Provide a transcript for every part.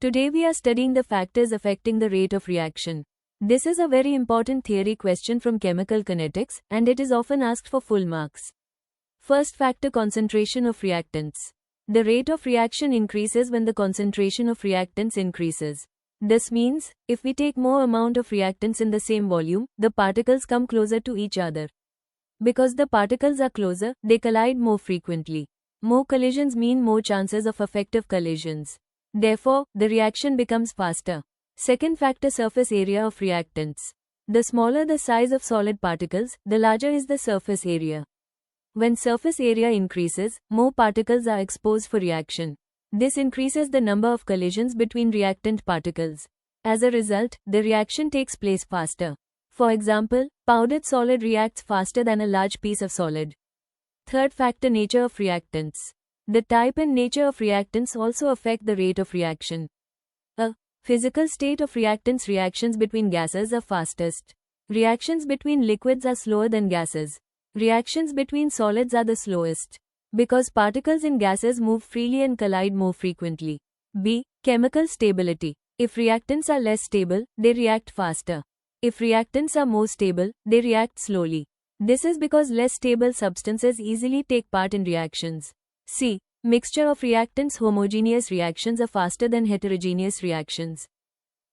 Today we are studying the factors affecting the rate of reaction. This is a very important theory question from chemical kinetics, and it is often asked for full marks. First factor: concentration of reactants. The rate of reaction increases when the concentration of reactants increases. This means, if we take more amount of reactants in the same volume, the particles come closer to each other. Because the particles are closer, they collide more frequently. More collisions mean more chances of effective collisions. Therefore, the reaction becomes faster. Second factor: surface area of reactants. The smaller the size of solid particles, the larger is the surface area. When surface area increases, more particles are exposed for reaction. This increases the number of collisions between reactant particles. As a result, the reaction takes place faster. For example, powdered solid reacts faster than a large piece of solid. Third factor: nature of reactants. The type and nature of reactants also affect the rate of reaction. A physical state of reactants: reactions between gases are fastest. Reactions between liquids are slower than gases. Reactions between solids are the slowest, because particles in gases move freely and collide more frequently. B. Chemical stability. If reactants are less stable, they react faster. If reactants are more stable, they react slowly. This is because less stable substances easily take part in reactions. C. Mixture of reactants. Homogeneous reactions are faster than heterogeneous reactions.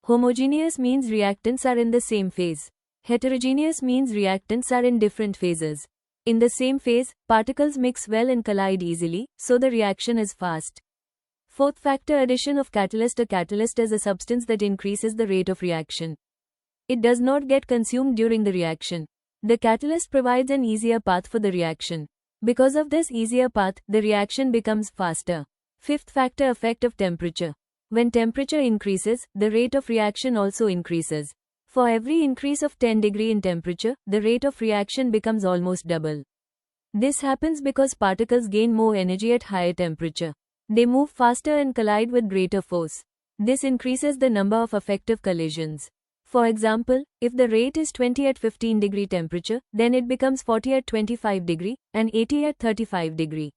Homogeneous means reactants are in the same phase. Heterogeneous means reactants are in different phases. In the same phase, particles mix well and collide easily, so the reaction is fast. Fourth factor: addition of catalyst. A catalyst is a substance that increases the rate of reaction. It does not get consumed during the reaction. The catalyst provides an easier path for the reaction. Because of this easier path, the reaction becomes faster. Fifth factor: effect of temperature. When temperature increases, the rate of reaction also increases. For every increase of 10 degrees in temperature, the rate of reaction becomes almost double. This happens because particles gain more energy at higher temperature. They move faster and collide with greater force. This increases the number of effective collisions. For example, if the rate is 20 at 15 degree temperature, then it becomes 40 at 25 degree, and 80 at 35 degree.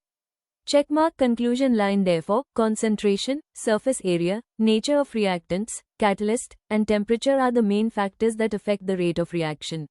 Checkmark. Conclusion line. Therefore, concentration, surface area, nature of reactants, catalyst, and temperature are the main factors that affect the rate of reaction.